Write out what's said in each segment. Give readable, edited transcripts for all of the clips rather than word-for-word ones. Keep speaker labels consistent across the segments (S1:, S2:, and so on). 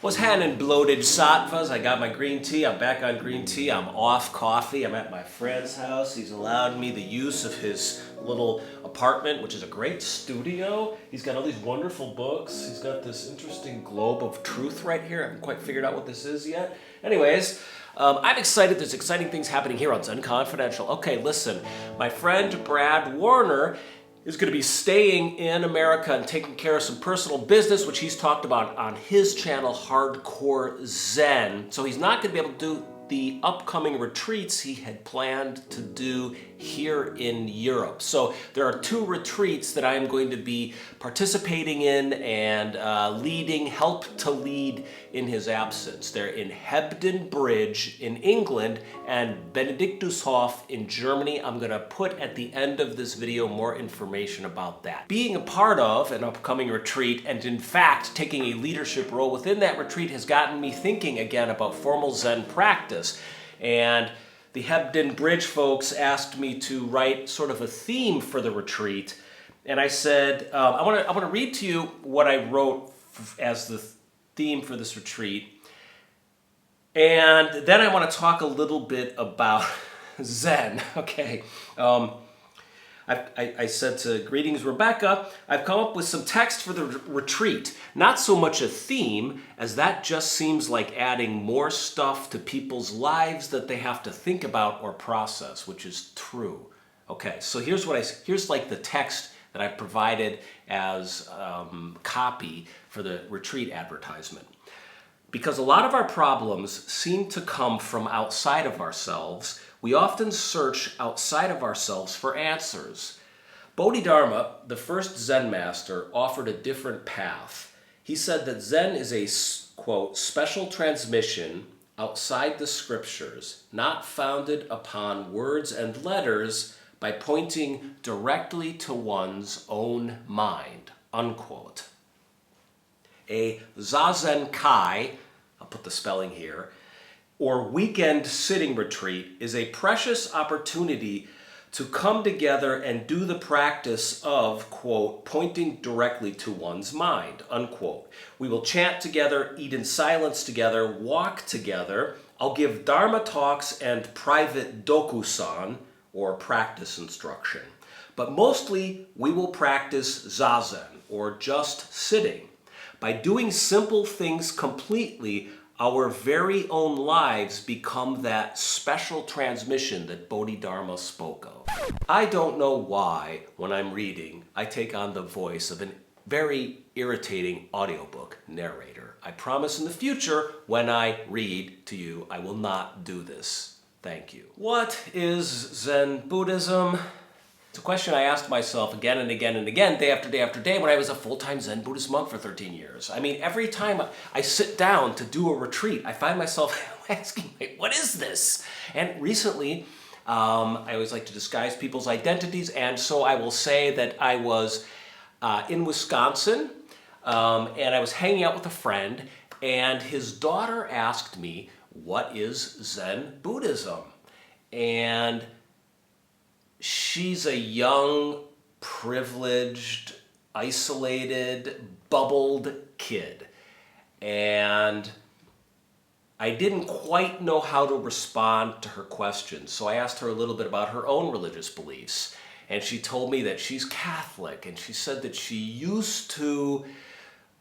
S1: Was handing bloated sattvas. I got my green tea. I'm back on green tea. I'm off coffee. I'm at my friend's house. He's allowed me the use of his little apartment, which is a great studio. He's got all these wonderful books. He's got this interesting globe of truth right here. I haven't quite figured out what this is yet. Anyways, I'm excited. There's exciting things happening here on Zen Confidential. Okay, listen. My friend Brad Warner is going to be staying in America and taking care of some personal business, which he's talked about on his channel, Hardcore Zen. So he's not going to be able to do the upcoming retreats he had planned to do here in Europe. So there are 2 retreats that I am going to be participating in and help to lead in his absence. They're in Hebden Bridge in England and Benediktushof in Germany. I'm going to put at the end of this video more information about that. Being a part of an upcoming retreat and in fact taking a leadership role within that retreat has gotten me thinking again about formal Zen practice. And the Hebden Bridge folks asked me to write sort of a theme for the retreat. And I said, I want to read to you what I wrote as the theme for this retreat. And then I want to talk a little bit about Zen. Okay. I said to Greetings Rebecca, I've come up with some text for the retreat. Not so much a theme, as that just seems like adding more stuff to people's lives that they have to think about or process, which is true. Okay, so here's like the text that I provided as copy for the retreat advertisement. Because a lot of our problems seem to come from outside of ourselves, we often search outside of ourselves for answers. Bodhidharma, the first Zen master, offered a different path. He said that Zen is a, quote, special transmission outside the scriptures, not founded upon words and letters by pointing directly to one's own mind, unquote. A Zazen Kai, I'll put the spelling here, or weekend sitting retreat is a precious opportunity to come together and do the practice of, quote, pointing directly to one's mind, unquote. We will chant together, eat in silence together, walk together. I'll give Dharma talks and private dokusan, or practice instruction. But mostly, we will practice zazen, or just sitting. By doing simple things completely, our very own lives become that special transmission that Bodhidharma spoke of. I don't know why, when I'm reading, I take on the voice of a very irritating audiobook narrator. I promise in the future, when I read to you, I will not do this. Thank you. What is Zen Buddhism? It's a question I asked myself again and again and again, day after day after day, when I was a full-time Zen Buddhist monk for 13 years. I mean, every time I sit down to do a retreat, I find myself asking, what is this? And recently, I always like to disguise people's identities, and so I will say that I was in Wisconsin, and I was hanging out with a friend, and his daughter asked me, what is Zen Buddhism? And she's a young, privileged, isolated, bubbled kid. And I didn't quite know how to respond to her question. So I asked her a little bit about her own religious beliefs. And she told me that she's Catholic. And she said that she used to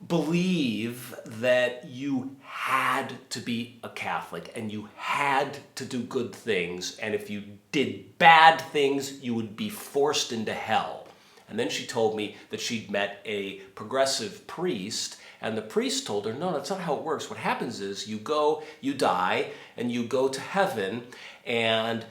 S1: believe that you had to be a Catholic and you had to do good things, and if you did bad things, you would be forced into hell. And then she told me that she'd met a progressive priest, and the priest told her, no, that's not how it works. What happens is you die, and you go to heaven, and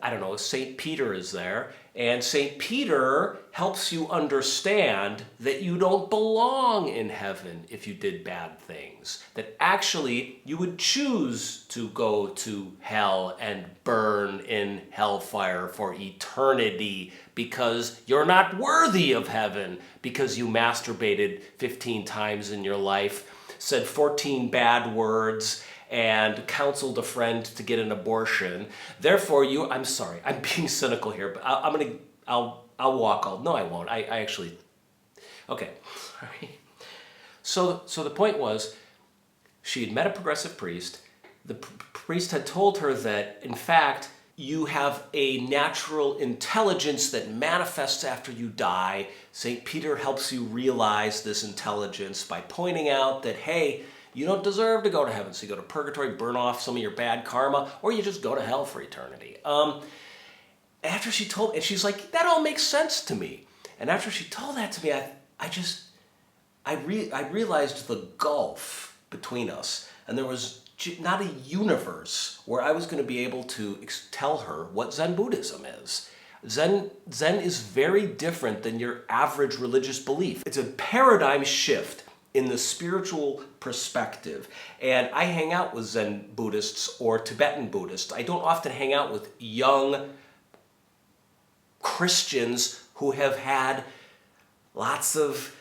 S1: I don't know, St. Peter is there, and St. Peter helps you understand that you don't belong in heaven if you did bad things. That actually you would choose to go to hell and burn in hellfire for eternity because you're not worthy of heaven because you masturbated 15 times in your life, said 14 bad words, and counseled a friend to get an abortion. Therefore, I'm sorry, I'm being cynical here, but I'll walk. No, I won't. I actually, okay. So the point was, She had met a progressive priest. The priest had told her that, in fact, you have a natural intelligence that manifests after you die. St. Peter helps you realize this intelligence by pointing out that, hey, you don't deserve to go to heaven, so you go to purgatory, burn off some of your bad karma, or you just go to hell for eternity. After she told, and she's like, that all makes sense to me. And after she told that to me, I realized the gulf between us, and there was not a universe where I was going to be able to tell her what Zen Buddhism is. Zen is very different than your average religious belief. It's a paradigm shift in the spiritual perspective. And I hang out with Zen Buddhists or Tibetan Buddhists. I don't often hang out with young Christians who have had lots of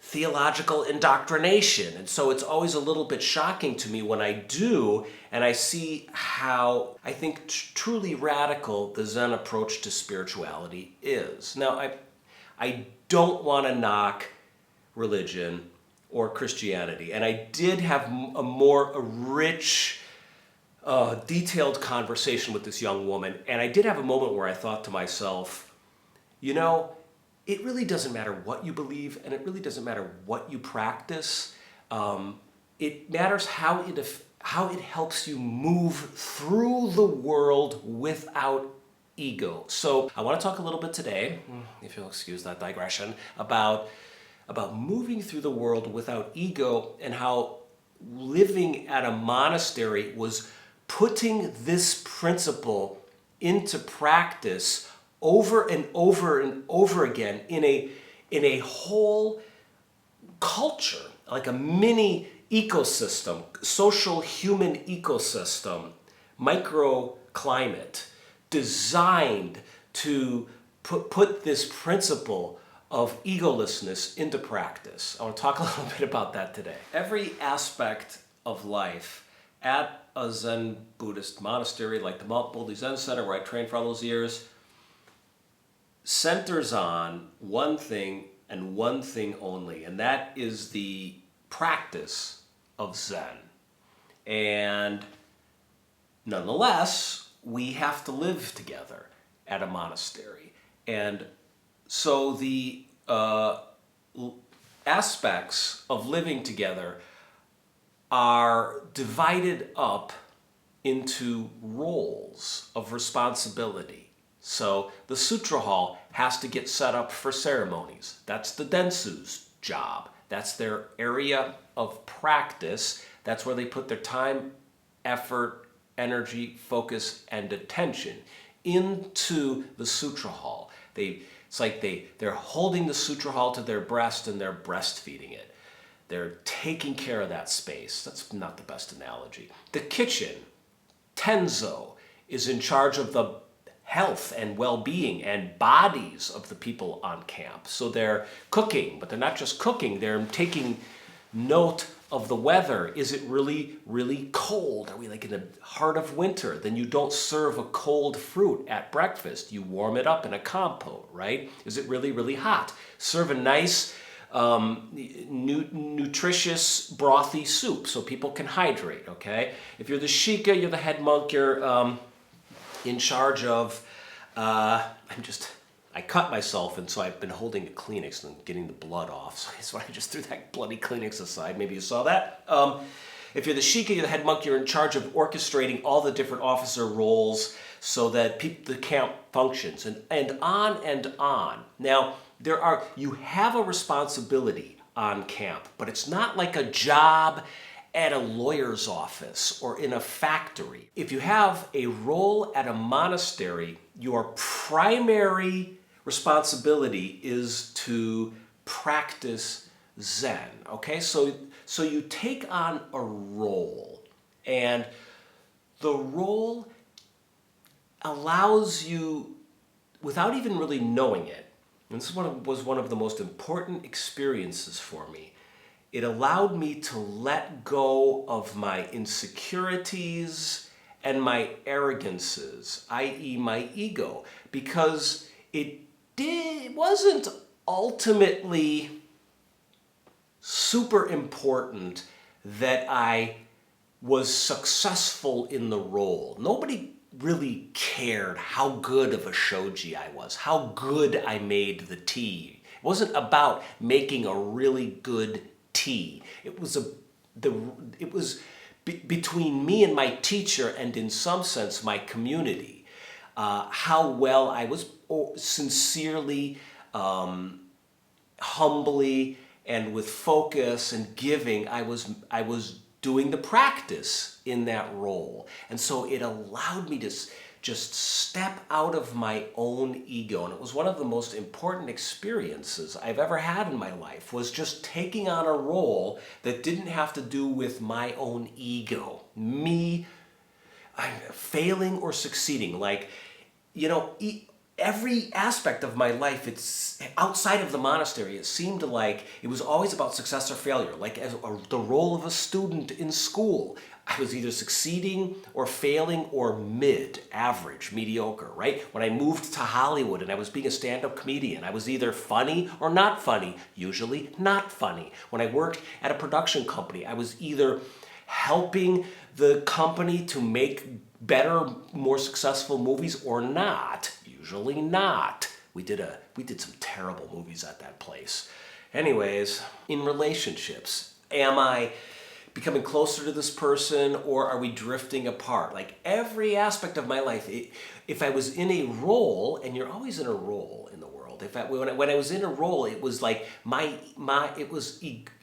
S1: theological indoctrination. And so it's always a little bit shocking to me when I do, and I see how, I think, truly radical the Zen approach to spirituality is. Now, I don't want to knock religion or Christianity, and I did have a rich, detailed conversation with this young woman, and I did have a moment where I thought to myself, you know, it really doesn't matter what you believe, and it really doesn't matter what you practice. It matters how it helps you move through the world without ego. So I want to talk a little bit today, if you'll excuse that digression, about moving through the world without ego, and how living at a monastery was putting this principle into practice over and over and over again in a whole culture, like a mini ecosystem, social human ecosystem, microclimate, designed to put this principle of egolessness into practice. I want to talk a little bit about that today. Every aspect of life at a Zen Buddhist monastery like the Mount Bodhi Zen Center, where I trained for all those years, centers on one thing and one thing only, and that is the practice of Zen. And nonetheless, we have to live together at a monastery. And so the aspects of living together are divided up into roles of responsibility. So the Sutra hall has to get set up for ceremonies. That's the Densu's job. That's their area of practice. That's where they put their time, effort, energy, focus, and attention into the Sutra hall. It's like they're holding the Sutra hall to their breast and they're breastfeeding it. They're taking care of that space. That's not the best analogy. The kitchen, tenzo, is in charge of the health and well-being and bodies of the people on camp. So they're cooking, but they're not just cooking, they're taking note of the weather. Is it really, really cold? Are we like in the heart of winter? Then you don't serve a cold fruit at breakfast. You warm it up in a compote, right? Is it really, really hot? Serve a nice, nutritious, brothy soup so people can hydrate, okay? If you're the shika, you're the head monk, you're in charge of, I cut myself, and so I've been holding a Kleenex and getting the blood off. So I just threw that bloody Kleenex aside. Maybe you saw that. If you're the shika, you're the head monk, you're in charge of orchestrating all the different officer roles so that the camp functions, and on and on. Now, you have a responsibility on camp, but it's not like a job at a lawyer's office or in a factory. If you have a role at a monastery, your primary responsibility is to practice Zen, okay? So you take on a role, and the role allows you, without even really knowing it, and this was one of the most important experiences for me, it allowed me to let go of my insecurities and my arrogances, i.e. my ego, because it wasn't ultimately super important that I was successful in the role. Nobody really cared how good of a shoji I was, how good I made the tea. It wasn't about making a really good tea. It was between me and my teacher, and in some sense my community, how well I was sincerely, humbly, and with focus and giving, I was doing the practice in that role. And so it allowed me to just step out of my own ego. And it was one of the most important experiences I've ever had in my life, was just taking on a role that didn't have to do with my own ego, me failing or succeeding. Like, you know, every aspect of my life, it's outside of the monastery, it seemed like it was always about success or failure. Like the role of a student in school, I was either succeeding or failing or average, mediocre, right? When I moved to Hollywood and I was being a stand-up comedian, I was either funny or not funny, usually not funny. When I worked at a production company, I was either helping the company to make better, more successful movies or not, usually not. We did some terrible movies at that place. Anyways, in relationships, am I becoming closer to this person, or are we drifting apart? Like every aspect of my life, if I was in a role, and you're always in a role in the world. When I was in a role, it was like it was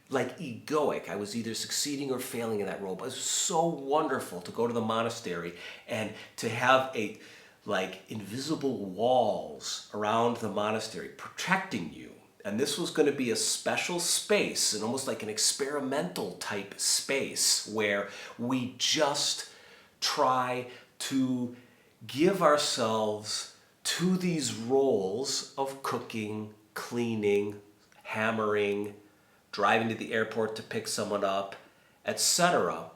S1: like egoic. I was either succeeding or failing in that role. But it was so wonderful to go to the monastery and to have invisible walls around the monastery protecting you. And this was going to be a special space, and almost like an experimental type space, where we just try to give ourselves to these roles of cooking, cleaning, hammering, driving to the airport to pick someone up, etc.,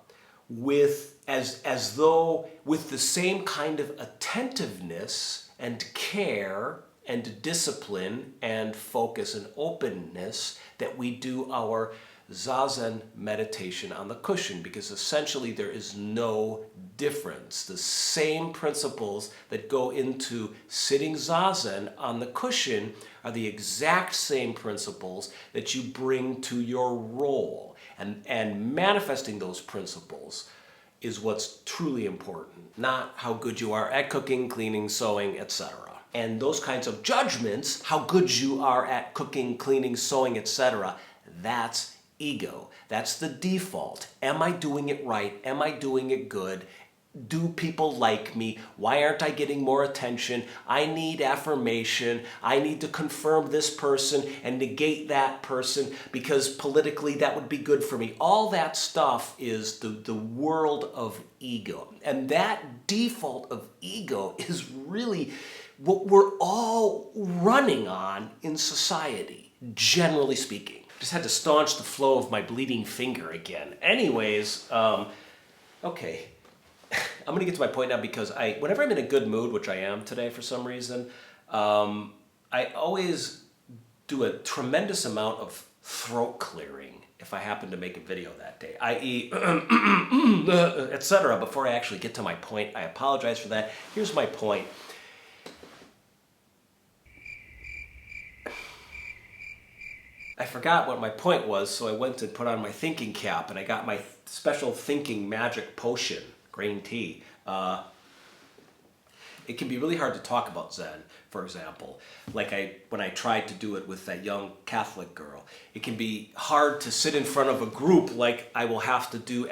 S1: as though with the same kind of attentiveness and care and discipline and focus and openness that we do our zazen meditation on the cushion, because essentially there is no difference. The same principles that go into sitting zazen on the cushion are the exact same principles that you bring to your role. And manifesting those principles is what's truly important, not how good you are at cooking, cleaning, sewing, etc. And those kinds of judgments, how good you are at cooking, cleaning, sewing, etc., that's ego. That's the default. Am I doing it right? Am I doing it good? Do people like me? Why aren't I getting more attention? I need affirmation. I need to confirm this person and negate that person because politically that would be good for me. All that stuff is the world of ego. And that default of ego is really what we're all running on in society, generally speaking. Just had to staunch the flow of my bleeding finger again. Anyways, okay. I'm going to get to my point now, because whenever I'm in a good mood, which I am today for some reason, I always do a tremendous amount of throat clearing if I happen to make a video that day, i.e., etc. Before I actually get to my point, I apologize for that. Here's my point. I forgot what my point was, so I went and put on my thinking cap, and I got my special thinking magic potion, green tea. It can be really hard to talk about Zen, for example. When I tried to do it with that young Catholic girl, it can be hard to sit in front of a group like I will have to do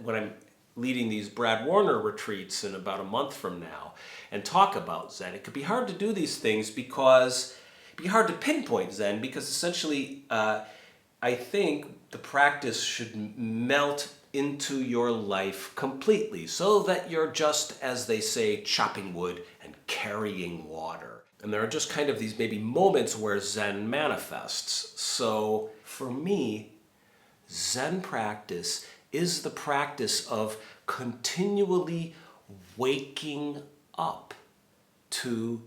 S1: when I'm leading these Brad Warner retreats in about a month from now, and talk about Zen. It could be hard to do these things because it'd be hard to pinpoint Zen, because essentially I think the practice should melt into your life completely, so that you're just, as they say, chopping wood and carrying water. And there are just kind of these maybe moments where Zen manifests. So for me, Zen practice is the practice of continually waking up to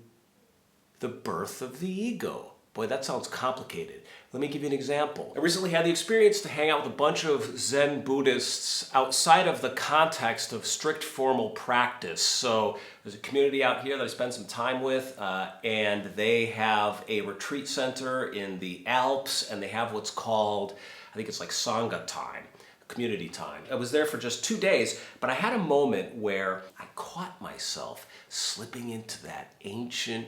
S1: the birth of the ego. Boy, that sounds complicated. Let me give you an example. I recently had the experience to hang out with a bunch of Zen Buddhists outside of the context of strict formal practice. So there's a community out here that I spend some time with, and they have a retreat center in the Alps, and they have what's called, I think it's like Sangha time, community time. I was there for just 2 days, but I had a moment where I caught myself slipping into that ancient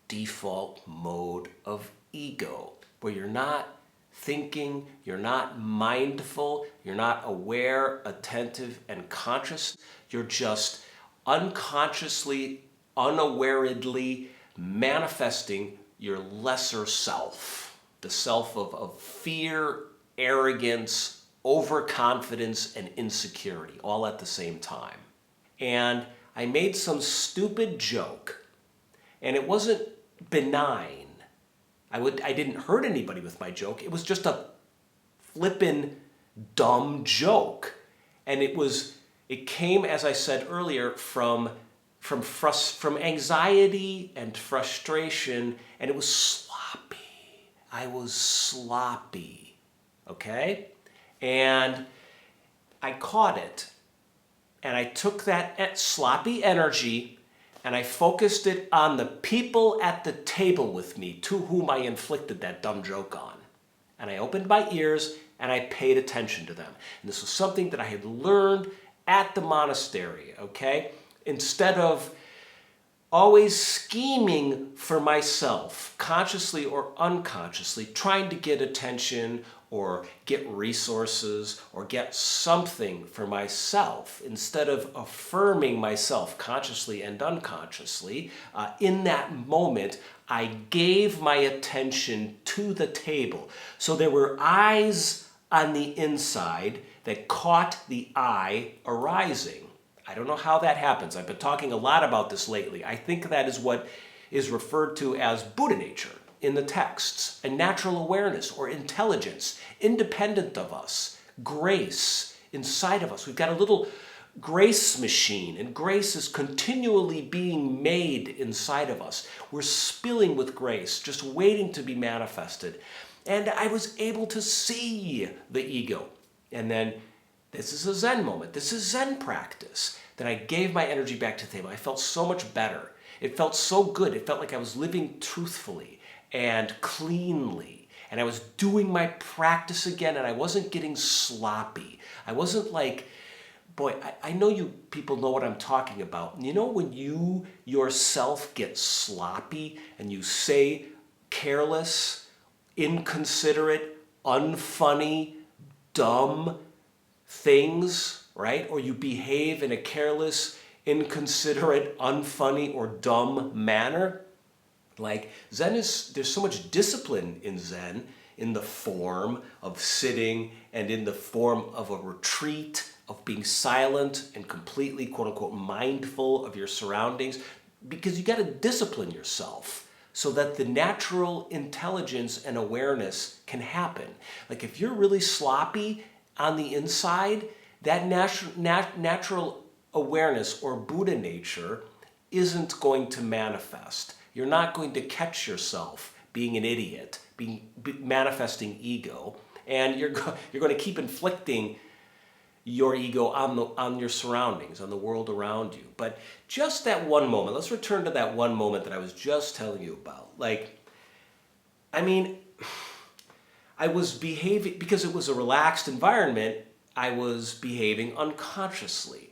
S1: default mode of ego, where you're not thinking, you're not mindful, you're not aware, attentive, and conscious. You're just unconsciously, unawaredly manifesting your lesser self, the self of fear, arrogance, overconfidence, and insecurity, all at the same time. And I made some stupid joke, and it wasn't benign. I didn't hurt anybody with my joke. It was just a flippin' dumb joke. And it came, as I said earlier, from anxiety and frustration, and it was sloppy. I was sloppy, okay? And I caught it, and I took that sloppy energy and I focused it on the people at the table with me, to whom I inflicted that dumb joke on. And I opened my ears and I paid attention to them. And this was something that I had learned at the monastery, okay? Instead of always scheming for myself, consciously or unconsciously, trying to get attention or get resources or get something for myself, instead of affirming myself consciously and unconsciously, in that moment, I gave my attention to the table. So there were eyes on the inside that caught the eye arising. I don't know how that happens. I've been talking a lot about this lately. I think that is what is referred to as Buddha nature in the texts, a natural awareness or intelligence, independent of us, grace inside of us. We've got a little grace machine, and grace is continually being made inside of us. We're spilling with grace, just waiting to be manifested. And I was able to see the ego. And then this is a Zen moment. This is Zen practice. Then I gave my energy back to the table. I felt so much better. It felt so good. It felt like I was living truthfully and cleanly. And I was doing my practice again, and I wasn't getting sloppy. I wasn't like, boy, I know you people know what I'm talking about. You know when you yourself get sloppy and you say careless, inconsiderate, unfunny, dumb things, right? Or you behave in a careless, inconsiderate, unfunny, or dumb manner? Like Zen there's so much discipline in Zen, in the form of sitting and in the form of a retreat, of being silent and completely, quote unquote, mindful of your surroundings, because you got to discipline yourself so that the natural intelligence and awareness can happen. Like if you're really sloppy on the inside, that natural awareness or Buddha nature isn't going to manifest. You're not going to catch yourself being an idiot, manifesting ego, and you're going to keep inflicting your ego on your surroundings, on the world around you. But just that one moment, let's return to that one moment that I was just telling you about. Like, I mean, I was behaving, because it was a relaxed environment, I was behaving unconsciously.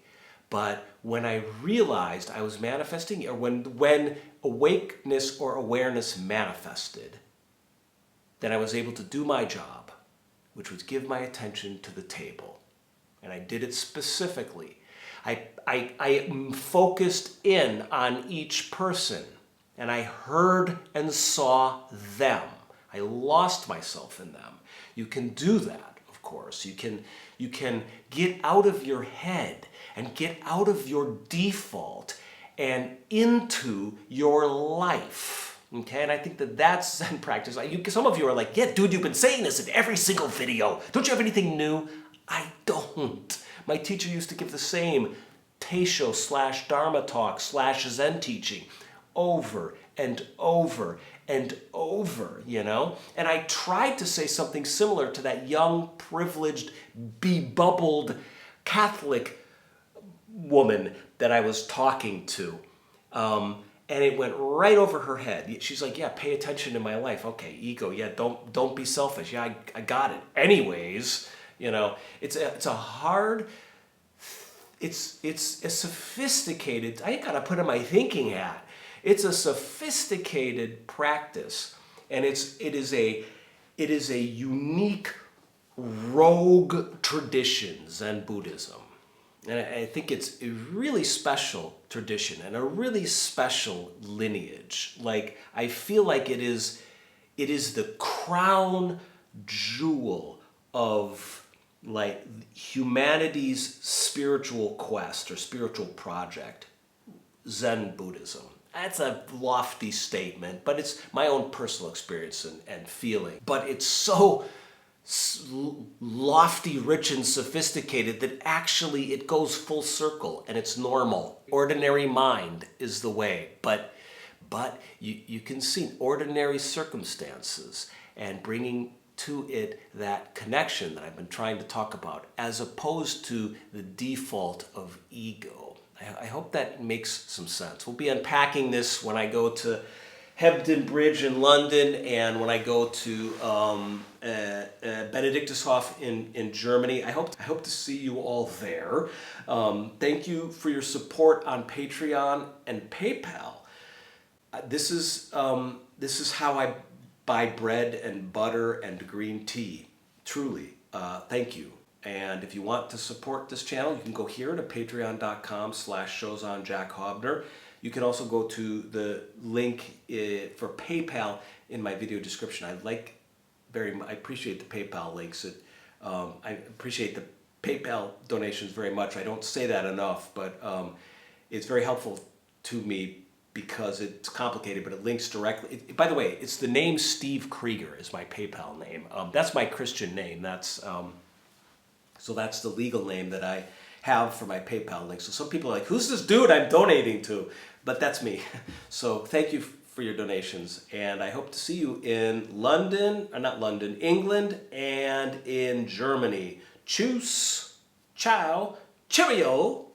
S1: But when I realized I was manifesting, or when awakeness or awareness manifested, then I was able to do my job, which was give my attention to the table. And I did it specifically. I focused in on each person, and I heard and saw them. I lost myself in them. You can do that, of course. You can get out of your head and get out of your default and into your life. Okay, and I think that that's Zen practice. Some of you are like, yeah, dude, you've been saying this in every single video. Don't you have anything new? I don't. My teacher used to give the same Teisho /Dharma talk /Zen teaching over and over and over, you know? And I tried to say something similar to that young, privileged, bebubbled Catholic woman that I was talking to. And it went right over her head. She's like, yeah, pay attention to my life. Okay, ego, yeah, don't be selfish. Yeah, I got it. Anyways, you know, it's a hard, it's a sophisticated, I gotta put on my thinking hat. It's a sophisticated practice, and it is a unique rogue tradition, Zen Buddhism. And I think it's a really special tradition and a really special lineage. Like, I feel like it is the crown jewel of like humanity's spiritual quest or spiritual project, Zen Buddhism. That's a lofty statement, but it's my own personal experience and feeling. But it's so lofty, rich, and sophisticated that actually it goes full circle and it's normal. Ordinary mind is the way, but you can see ordinary circumstances and bringing to it that connection that I've been trying to talk about, as opposed to the default of ego. I hope that makes some sense. We'll be unpacking this when I go to Hebden Bridge in London and when I go to Benedictushof in Germany. I hope to see you all there. Thank you for your support on Patreon and PayPal. This is how I buy bread and butter and green tea. Truly, thank you. And if you want to support this channel, you can go here to patreon.com/shozanjackhobner. You can also go to the link for PayPal in my video description. I appreciate the PayPal links. I appreciate the PayPal donations very much. I don't say that enough, but it's very helpful to me because it's complicated, but it links directly. By the way, it's the name Steve Krieger is my PayPal name. That's my Christian name. So that's the legal name that I have for my PayPal link. So some people are like, who's this dude I'm donating to? But that's me. So thank you for your donations. And I hope to see you in England and in Germany. Tschüss, ciao, cheerio.